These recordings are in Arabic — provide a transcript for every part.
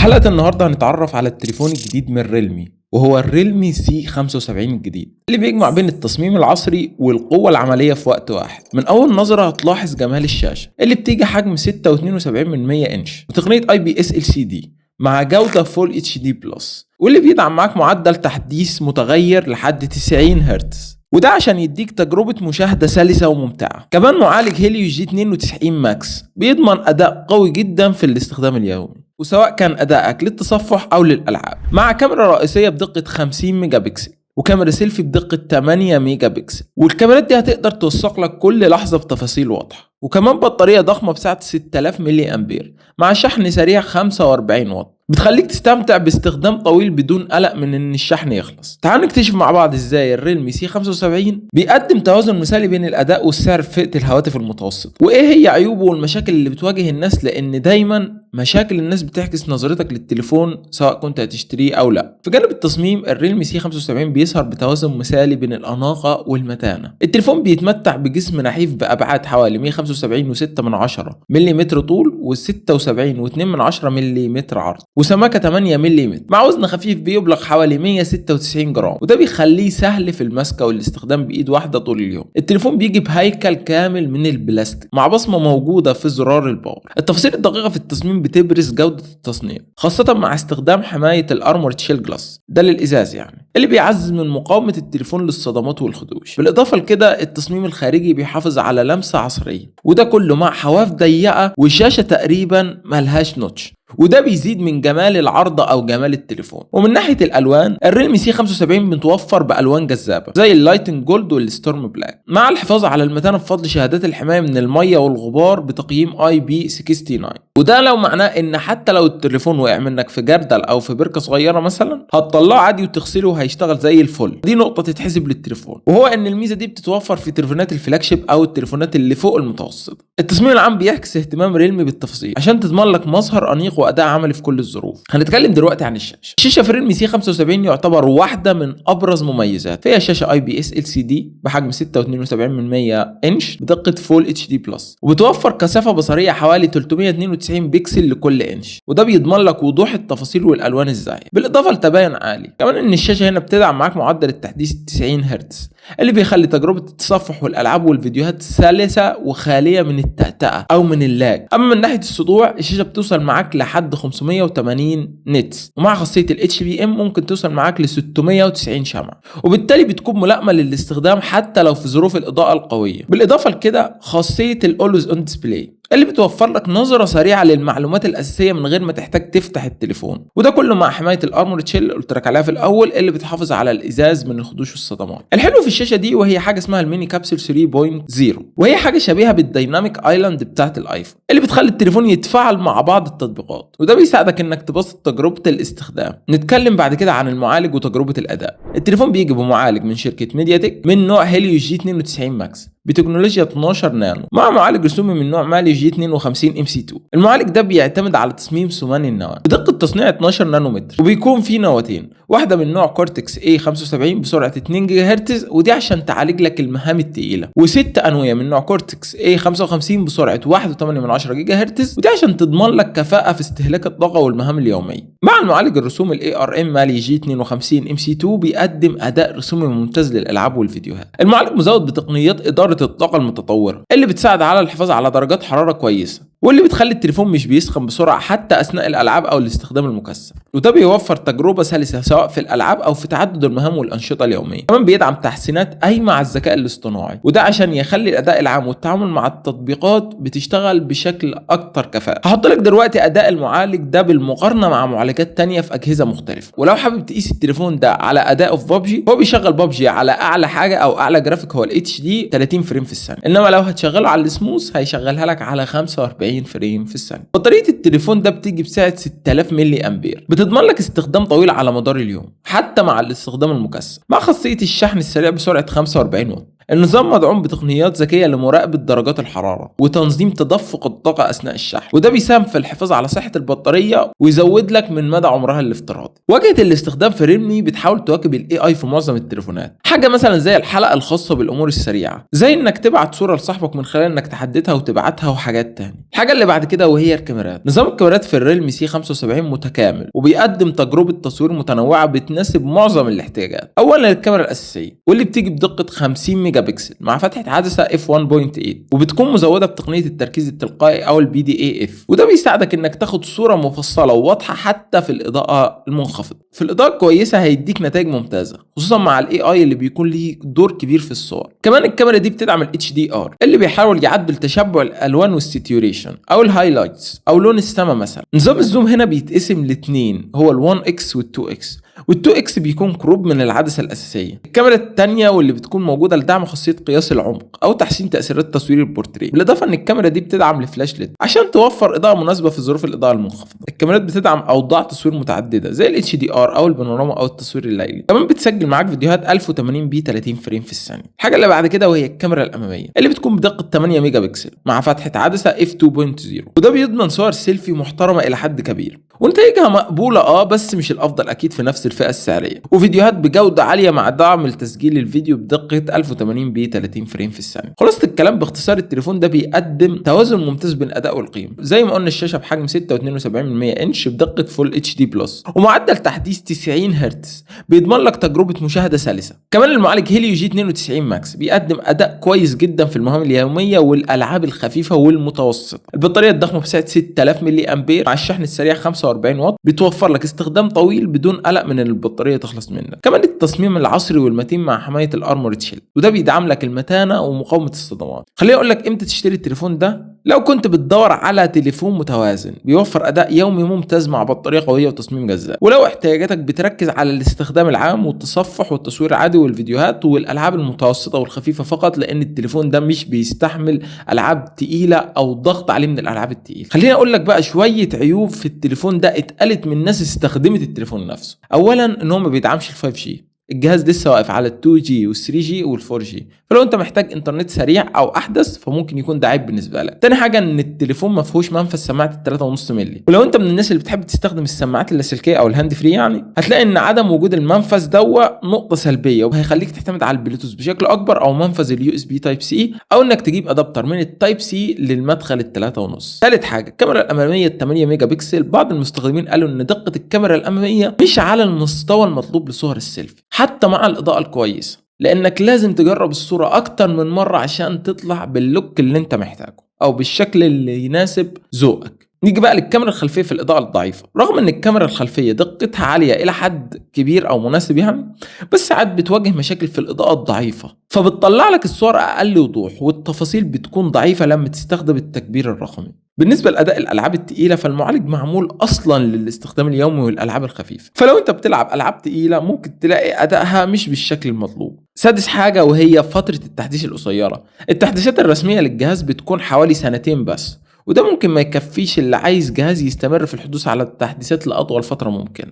في حلقة النهاردة هنتعرف على التليفون الجديد من ريلمي، وهو الريلمي سي 75 الجديد اللي بيجمع بين التصميم العصري والقوة العملية في وقت واحد. من أول نظرة هتلاحظ جمال الشاشة اللي بتيجي حجم 6.72 إنش وتقنية IPS LCD مع جودة فول HD بلس، واللي بيدعم معاك معدل تحديث متغير لحد 90 هرتز، وده عشان يديك تجربة مشاهدة سلسة وممتعة. كمان معالج هيليو جي 92 ماكس بيضمن أداء قوي جدا في الاستخدام اليومي، وسواء كان أدائك للتصفح أو للألعاب، مع كاميرا رئيسية بدقة 50 ميجا بكسل وكاميرا سيلفي بدقة 8 ميجا بكسل، والكاميرات دي هتقدر توثق لك كل لحظة بتفاصيل واضحة. وكمان بطارية ضخمة بسعة 6000 ملي أمبير مع شحن سريع 45 واط بتخليك تستمتع باستخدام طويل بدون قلق من ان الشحن يخلص. تعالوا نكتشف مع بعض ازاي الريلمي سي 75 بيقدم توازن مثالي بين الاداء والسعر في فئة الهواتف المتوسطة، وايه هي عيوبه والمشاكل اللي بتواجه الناس، لان دايما مشاكل الناس بتعكس نظرتك للتليفون سواء كنت هتشتريه او لا. في جانب التصميم الريلمي سي 75 بيظهر بتوازن مثالي بين الاناقة والمتانة. التليفون بيتمتع بجسم نحيف بابعاد حوالي 175.6 ملم طول و76.2 ملم عرض وسماكة 8 ملم، مع وزن خفيف بيبلغ حوالي 196 جرام، وده بيخليه سهل في المسكة والاستخدام بإيد واحدة طول اليوم. التليفون بيجي بهيكل كامل من البلاستيك مع بصمة موجودة في زرار الباور. التفاصيل الدقيقة في التصميم بتبرز جودة التصنيع، خاصة مع استخدام حماية الارمور شيل جلاس ده للإزاز اللي بيعزز من مقاومة التليفون للصدمات والخدوش. بالإضافة لكده التصميم الخارجي بيحافظ على لمسة عصرية، وده كله مع حواف ضيقة وشاشة تقريبا ملهاش نوتش، وده بيزيد من جمال العرض او جمال التليفون. ومن ناحيه الالوان الريلمي سي 75 بتوفر بالوان جذابه زي اللايتنج جولد والستورم بلاك، مع الحفاظ على المتانه بفضل شهادات الحمايه من الميه والغبار بتقييم IP69، وده لو معناه ان حتى لو التليفون وقع منك في جردل او في بركه صغيره مثلا هتطلعه عادي وتغسله وهيشتغل زي الفل. دي نقطه تتحسب للتليفون، وهو ان الميزه دي بتتوفر في تليفونات الفلاج شيب او التليفونات اللي فوق المتوسط. التصميم العام بيعكس اهتمام ريلمي بالتفاصيل عشان تضمن لك مظهر انيق واداء عملي في كل الظروف. هنتكلم دلوقتي عن الشاشه في الريلمي سي 75 يعتبر واحده من ابرز مميزات، فيها شاشه IPS LCD بحجم 6.72 انش بدقه فول HD بلس، وبتوفر كثافه بصريه حوالي 392 بكسل لكل انش، وده بيضمن لك وضوح التفاصيل والالوان الزاهيه بالاضافه لتباين عالي. كمان ان الشاشه هنا بتدعم معاك معدل التحديث 90 هرتز اللي بيخلي تجربه التصفح والالعاب والفيديوهات سلسه وخاليه من التأتأة او من اللاج. اما من ناحيه السطوع الشاشه بتوصل معاك لحد 580 نتس، ومع خاصيه ال HBM ممكن توصل معاك ل 690 شمعة، وبالتالي بتكون ملائمه للاستخدام حتى لو في ظروف الاضاءه القويه. بالاضافه لكده خاصيه الاولويز اون ديسبلاي اللي بتوفر لك نظرة سريعة للمعلومات الأساسية من غير ما تحتاج تفتح التليفون، وده كله مع حماية الارمور تشيل اللي قلت لك عليها في الأول اللي بتحافظ على الإزاز من الخدوش والصدمات. الحلو في الشاشة دي وهي حاجة اسمها الميني كابسول 3.0، وهي حاجة شبيهة بالديناميك ايلاند بتاعت الايفون اللي بتخلي التليفون يتفاعل مع بعض التطبيقات، وده بيساعدك انك تبسط تجربة الاستخدام. نتكلم بعد كده عن المعالج وتجربة الأداء. التليفون بيجي بمعالج من شركة ميديا تك من نوع هيليو جي 92 ماكس بتكنولوجيا 12 نانو، مع معالج رسومي من نوع مالي جي 52 MC2. المعالج ده بيعتمد على تصميم ثماني النواة بدقة تصنيع 12 نانومتر، وبيكون فيه نواتين، واحدة من نوع كورتكس A75 بسرعة 2 جيجا هرتز ودي عشان تعالج لك المهام التقيلة، وست أنوية من نوع كورتكس A55 بسرعة 1.8 جيجا هرتز ودي عشان تضمن لك كفاءة في استهلاك الطاقة والمهام اليومية. مع المعالج الرسومي ال ARM مالي جي 52 MC2 بيقدم أداء رسومي ممتاز للألعاب والفيديوهات. المعالج مزود بتقنيات إدارة الطاقة المتطورة اللي بتساعد على الحفاظ على درجات حرارة كويسة، واللي بتخلي التليفون مش بيسخن بسرعة حتى أثناء الألعاب أو الاستخدام المكثف، وده بيوفر تجربة سلسة سواء في الألعاب أو في تعدد المهام والأنشطة اليومية. كمان بيدعم تحسينات قايمة على الذكاء الاصطناعي، وده عشان يخلي الأداء العام والتعامل مع التطبيقات بتشتغل بشكل أكتر كفاءة. هحط لك دلوقتي أداء المعالج ده بالمقارنة مع معالجات تانية في أجهزة مختلفة، ولو حابب تقيس التليفون ده على أداءه في ببجي هو بيشغل ببجي على أعلى حاجة أو أعلى جرافيك هو ال HD 30 فريم في الثانية، إنما لو هتشغله على السموث هيشغلها لك على 45 فريم في الثانية. بطارية التليفون ده بتيجي بسعة 6000 ملي أمبير بتضمن لك استخدام طويل على مدار اليوم حتى مع الاستخدام المكثف، مع خاصية الشحن السريع بسرعة 45 واط النظام مدعوم بتقنيات ذكية لمراقبة درجات الحرارة وتنظيم تدفق الطاقة أثناء الشحن، وده بيساهم في الحفاظ على صحة البطارية ويزود لك من مدى عمرها الافتراضي. واجهة الاستخدام في ريلمي بتحاول تواكب الاي اي في معظم التليفونات، حاجة مثلا زي الحلقة الخاصة بالأمور السريعة، زي انك تبعت صورة لصاحبك من خلال انك تحددها وتبعتها وحاجات تانية. الحاجة اللي بعد كده وهي الكاميرات. نظام الكاميرات في الريلمي سي 75 متكامل وبيقدم تجربة تصوير متنوعة بتناسب معظم الاحتياجات. اولا الكاميرا الاساسية واللي بتيجي بدقة 50 ميجا بكسل مع فتحة عدسة f 1.8 وبتكون مزودة بتقنية التركيز التلقائي او البي دي اي اف، وده بيساعدك انك تاخد صورة مفصلة وواضحة حتى في الاضاءة المنخفضة. في الاضاءة الكويسة هيديك نتائج ممتازة خصوصا مع الاي اي اللي بيكون ليه دور كبير في الصور. كمان الكاميرا دي بتدعم الاتش دي ار اللي بيحاول يعدل تشبع الالوان والسيتيوريشن او الهايلايتس او لون السما مثلا. نظام الزوم هنا بيتقسم لاتنين، هو ال1 اكس وال2 اكس، وال2 اكس بيكون قرب من العدسه الاساسيه. الكاميرا الثانيه واللي بتكون موجوده لدعم خاصيه قياس العمق او تحسين تاثيرات تصوير البورتريه، بالاضافه ان الكاميرا دي بتدعم الفلاش ليد عشان توفر اضاءه مناسبه في ظروف الاضاءه المنخفضه. الكاميرات بتدعم اوضاع تصوير متعدده زي الاتش دي ار او البانوراما او التصوير الليلي. كمان بتسجل معاك فيديوهات 1080 بي 30 فريم في الثانيه. الحاجه اللي بعد كده وهي الكاميرا الاماميه اللي بتكون بدقه 8 ميجا بكسل مع فتحه عدسه f 2.0، وده بيضمن صور سيلفي محترمه الى حد كبير، ونتائجها مقبوله بس مش الافضل اكيد في نفس الفئه السعريه، وفيديوهات بجوده عاليه مع دعم لتسجيل الفيديو بدقه 1080 بي 30 فريم في الثانيه. خلاصه الكلام باختصار، التليفون ده بيقدم توازن ممتاز بين الاداء والقيمه. زي ما قلنا الشاشه بحجم 6.72 انش بدقه فول اتش دي بلس ومعدل تحديث 90 هرتز بيضمن لك تجربه مشاهده سلسه. كمان المعالج هيليو جي 92 ماكس بيقدم اداء كويس جدا في المهام اليوميه والالعاب الخفيفه والمتوسطه. البطاريه الضخمه بسعه 6000 ملي امبير مع الشحن السريع 45 واط بتوفر لك استخدام طويل بدون قلق من ان البطاريه تخلص منك. كمان التصميم العصري والمتين مع حمايه الارمورد شيل، وده بيدعم لك المتانه ومقاومه الصدمات. خليني اقول لك امتى تشتري التليفون ده. لو كنت بتدور على تليفون متوازن بيوفر اداء يومي ممتاز مع بطاريه قويه وتصميم جذاب، ولو احتياجاتك بتركز على الاستخدام العام والتصفح والتصوير العادي والفيديوهات والالعاب المتوسطه والخفيفه فقط، لان التليفون ده مش بيستحمل العاب تقيله او ضغط عليه من الالعاب التقيله. خليني اقول لك بقى شويه عيوب في التليفون ده اتقالت من ناس استخدمت التليفون نفسه. اولا ان هو ما بيدعمش ال5G، الجهاز لسه واقف على ال2G وال3G وال4G، فلو انت محتاج انترنت سريع او احدث فممكن يكون ده عيب بالنسبه لك. تاني حاجه ان التليفون ما فيهوش منفذ سماعه 3.5 مللي، ولو انت من الناس اللي بتحب تستخدم السماعات اللاسلكيه او الهاند فري يعني، هتلاقي ان عدم وجود المنفذ ده نقطه سلبيه وهيخليك تعتمد على البلوتوث بشكل اكبر او منفذ اليو اس بي تايب سي، او انك تجيب ادابتر من التايب سي للمدخل ال3.5. ثالث حاجه الكاميرا الاماميه 8 ميجا بكسل. بعض المستخدمين قالوا ان دقه الكاميرا الاماميه مش على المستوى المطلوب لصور السيلفي حتى مع الاضاءه الكويسه، لانك لازم تجرب الصورة اكتر من مرة عشان تطلع باللوك اللي انت محتاجه او بالشكل اللي يناسب ذوقك. نيجي بقى للكاميرا الخلفية في الإضاءة الضعيفة. رغم ان الكاميرا الخلفية دقتها عالية الى حد كبير او مناسب يعني، بس ساعات بتواجه مشاكل في الإضاءة الضعيفة فبتطلع لك الصور اقل وضوح والتفاصيل بتكون ضعيفة لما تستخدم التكبير الرقمي. بالنسبة لأداء الألعاب التقيلة فالمعالج معمول أصلا للاستخدام اليومي والألعاب الخفيفة، فلو أنت بتلعب ألعاب تقيلة ممكن تلاقي أدائها مش بالشكل المطلوب. سادس حاجة وهي فترة التحديث القصيرة. التحديثات الرسمية للجهاز بتكون حوالي 2 سنين بس، وده ممكن ما يكفيش اللي عايز جهاز يستمر في الحدوث على التحديثات لأطول فترة ممكن.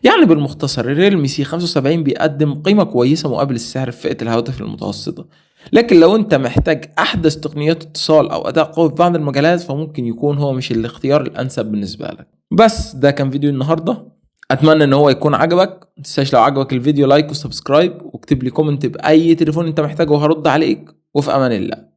يعني بالمختصر الريلمي سي 75 بيقدم قيمة كويسة مقابل السعر في فئة الهواتف المتوسطة، لكن لو انت محتاج احدث تقنيات اتصال او اداء قوي في بعض المجالات فممكن يكون هو مش الاختيار الانسب بالنسبه لك. بس ده كان فيديو النهارده، اتمنى ان هو يكون عجبك. متنساش لو عجبك الفيديو لايك وسبسكرايب واكتب لي كومنت باي تليفون انت محتاجه وهرد عليك، وفي امان الله.